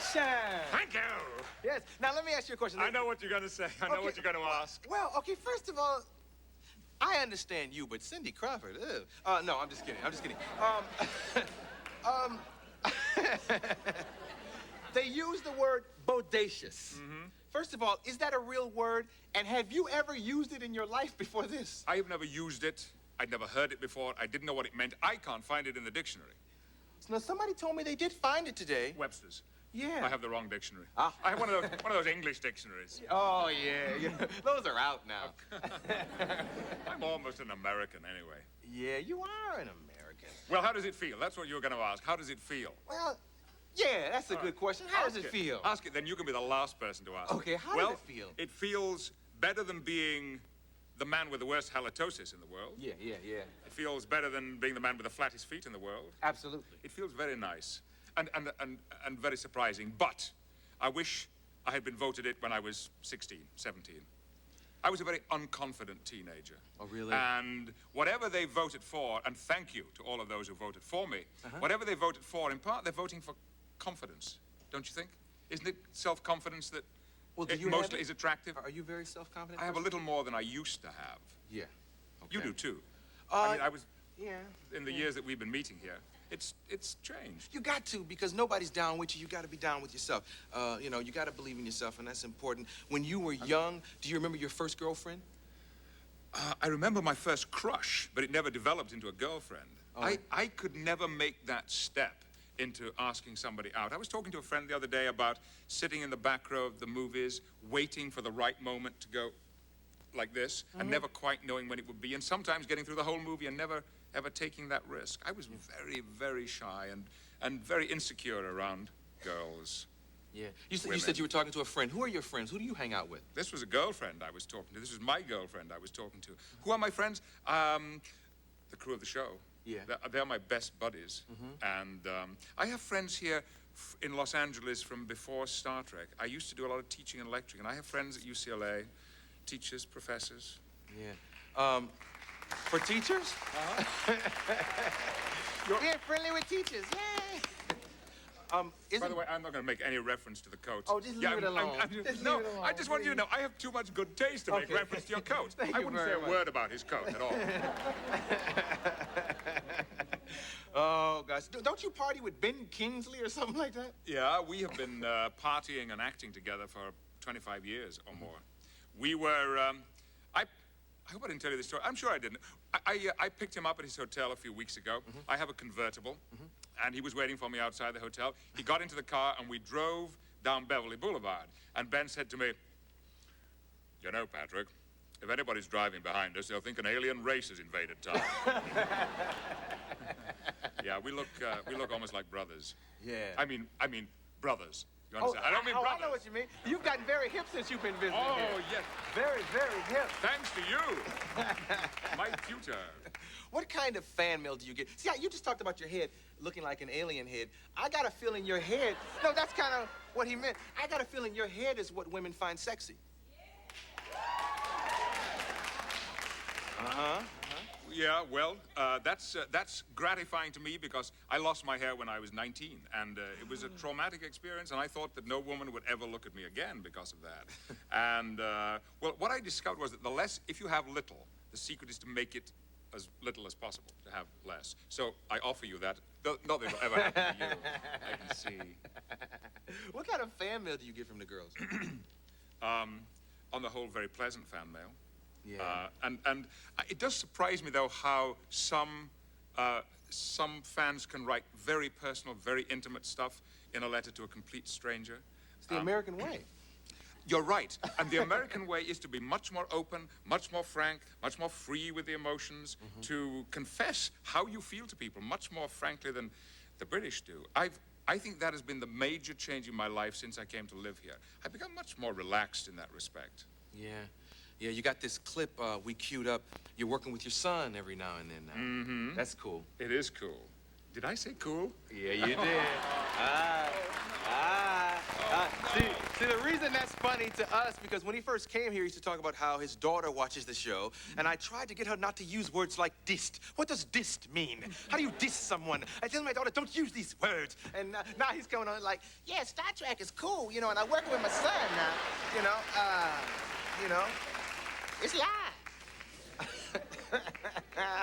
Thank you. Yes. Now, let me ask you a question. I know what you're going to say. I know what you're going to ask. Well, okay, first of all, I understand you, but Cindy Crawford, ugh. No, I'm just kidding. I'm just kidding. Um, they use the word bodacious. First of all, is that a real word? And have you ever used it in your life before this? I have never used it. I'd never heard it before. I didn't know what it meant. I can't find it in the dictionary. Now, somebody told me they did find it today. Webster's. Yeah. I have the wrong dictionary. Ah. I have one of those English dictionaries. Oh, yeah. Those are out now. I'm almost an American anyway. Yeah, you are an American. Well, how does it feel? That's what you were going to ask. How does it feel? Well, yeah, that's a good question. How does it feel? Ask it, then you can be the last person to ask. Okay, how does it feel? It feels better than being the man with the worst halitosis in the world. Yeah. It feels better than being the man with the flattest feet in the world. Absolutely. It feels very nice and very surprising, but I wish I had been voted it when I was 16, 17. I was a very unconfident teenager. Oh, really? And whatever they voted for, and thank you to all of those who voted for me, whatever they voted for, in part, they're voting for confidence, don't you think? Isn't it self-confidence that mostly is attractive? Are you very self-confident? I have a little more than I used to have. Yeah. Okay. You do, too. I mean, I was... Yeah. In the years that we've been meeting here, it's changed. You got to, because nobody's down with you. You got to be down with yourself. You know, you got to believe in yourself, and that's important. When you were young, do you remember your first girlfriend? I remember my first crush, but it never developed into a girlfriend. Oh. I could never make that step into asking somebody out. I was talking to a friend the other day about sitting in the back row of the movies, waiting for the right moment to go like this, and never quite knowing when it would be, and sometimes getting through the whole movie and never ever taking that risk. I was very, very shy and very insecure around girls. Yeah. You said you were talking to a friend. Who are your friends? Who do you hang out with? This was a girlfriend I was talking to. This was my girlfriend I was talking to. Who are my friends? The crew of the show. Yeah. They're my best buddies. And I have friends here in Los Angeles from before Star Trek. I used to do a lot of teaching and lecturing, and I have friends at UCLA, teachers, professors. Yeah. For teachers? You're friendly with teachers. Yay! By the way, I'm not going to make any reference to the coat. Oh, just leave it alone. No, I just want you to know, I have too much good taste to make reference to your coat. I wouldn't say a word about his coat at all. Oh, gosh. Don't you party with Ben Kingsley or something like that? Yeah, we have been partying and acting together for 25 years or more. We were, I hope I didn't tell you this story. I'm sure I didn't. I picked him up at his hotel a few weeks ago. I have a convertible, and he was waiting for me outside the hotel. He got into the car, and we drove down Beverly Boulevard. And Ben said to me, "You know, Patrick, if anybody's driving behind us, they'll think an alien race has invaded town." Yeah, we look almost like brothers. Yeah. I mean, brothers. You understand? I don't mean brothers. I know what you mean. You've gotten very hip since you've been visiting here. Oh, yes. Very, very hip. Thanks to you. My tutor. What kind of fan mail do you get? See, you just talked about your head looking like an alien head. I got a feeling your head... No, that's kind of what he meant. I got a feeling your head is what women find sexy. Yeah, well, that's gratifying to me because I lost my hair when I was 19, and it was a traumatic experience, and I thought that no woman would ever look at me again because of that. And, well, what I discovered was that if you have little, the secret is to make it as little as possible, to have less. So I offer you that. Not that it'll ever happen to you, I can see. What kind of fan mail do you get from the girls? On the whole, very pleasant fan mail. Yeah. And it does surprise me, though, how some fans can write very personal, very intimate stuff in a letter to a complete stranger. It's the American way. You're right. And the American way is to be much more open, much more frank, much more free with the emotions, to confess how you feel to people much more frankly than the British do. I think that has been the major change in my life since I came to live here. I've become much more relaxed in that respect. Yeah. Yeah, you got this clip we queued up. You're working with your son every now and then now. That's cool. It is cool. Did I say cool? Yeah, you did. See, See, the reason that's funny to us, because when he first came here, he used to talk about how his daughter watches the show, and I tried to get her not to use words like dissed. What does dissed mean? How do you diss someone? I tell my daughter, don't use these words. And now he's coming on like, yeah, Star Trek is cool, you know, and I'm working with my son now, you know, it's live.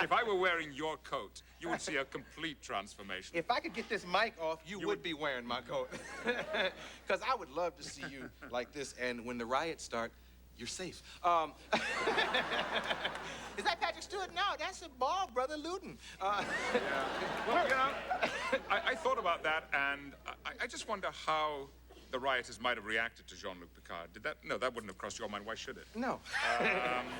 If I were wearing your coat, you would see a complete transformation. If I could get this mic off, you would be wearing my coat. Because I would love to see you like this, and when the riots start, you're safe. Is that Patrick Stewart? No, that's a bald brother Luton. Yeah. Well, you know, I thought about that, and I just wonder how the rioters might have reacted to Jean-Luc Picard. Did that? No, that wouldn't have crossed your mind. Why should it? No.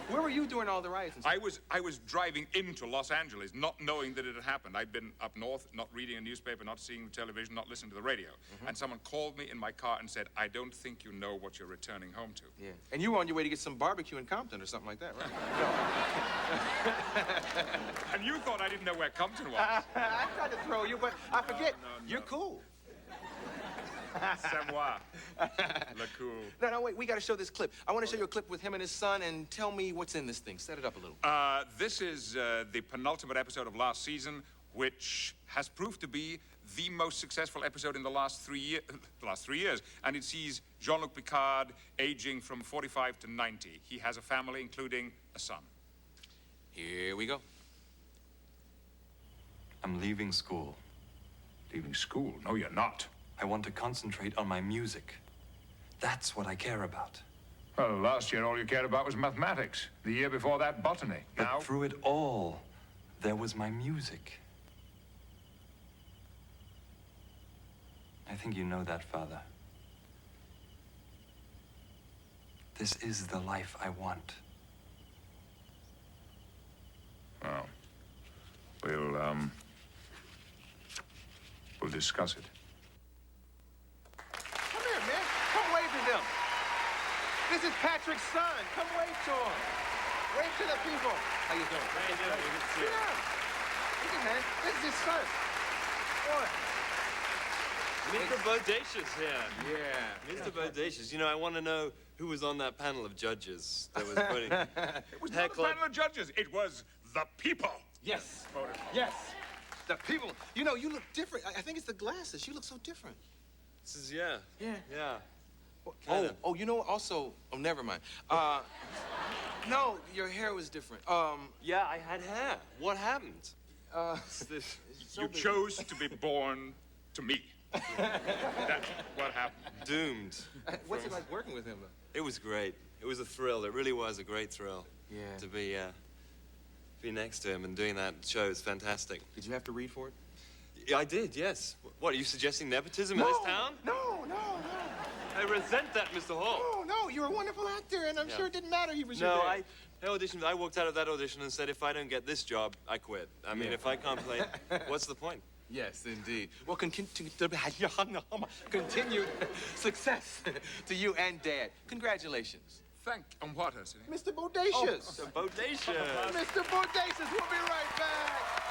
Where were you during all the riots? And stuff? I was driving into Los Angeles, not knowing that it had happened. I'd been up north, not reading a newspaper, not seeing the television, not listening to the radio. And someone called me in my car and said, "I don't think you know what you're returning home to." Yeah. And you were on your way to get some barbecue in Compton or something like that, right? And you thought I didn't know where Compton was. I tried to throw you, but I forget. No. You're cool. C'est moi. Le cool. No, wait. We got to show this clip. I want to show you a clip with him and his son, and tell me what's in this thing. Set it up a little. This is the penultimate episode of last season, which has proved to be the most successful episode in the last 3 years. And it sees Jean-Luc Picard aging from 45 to 90. He has a family, including a son. Here we go. I'm leaving school. Leaving school? No, you're not. I want to concentrate on my music. That's what I care about. Well, last year all you cared about was mathematics. The year before that, botany. But through it all, there was my music. I think you know that, Father. This is the life I want. Well, we'll discuss it. Come here, man. Come wave to them. This is Patrick's son. Come wave to him. Wave to the people. How you doing? How you doing? Good to see you. Yeah. Look at man. This is his son. Boy. Mr. Bodacious here. Yeah. Mr. Bodacious. You know, I want to know who was on that panel of judges that was voting. It was not a panel of judges. It was the people. Yes. Voted. Yes. The people. You know, you look different. I think it's the glasses. You look so different. This is, yeah. Yeah. Yeah. Oh, you know, also, oh, never mind. No, your hair was different. Yeah, I had hair. What happened? You chose to be born to me. That's what happened. Doomed. What's it like working with him, though? It was great. It was a thrill. It really was a great thrill. Yeah. To be next to him and doing that show is fantastic. Did you have to read for it? Yeah, I did, yes. What, are you suggesting nepotism in this town? No. I resent that, Mr. Hall. No, you're a wonderful actor, and I'm sure it didn't matter he was your No, dad. I walked out of that audition and said, if I don't get this job, I quit. I mean, if I can't play, what's the point? Yes, indeed. Well, continued success to you and Dad. Congratulations. On what, Arsenio? Mr. Bodacious. Bodacious. Mr. Bodacious, we'll be right back.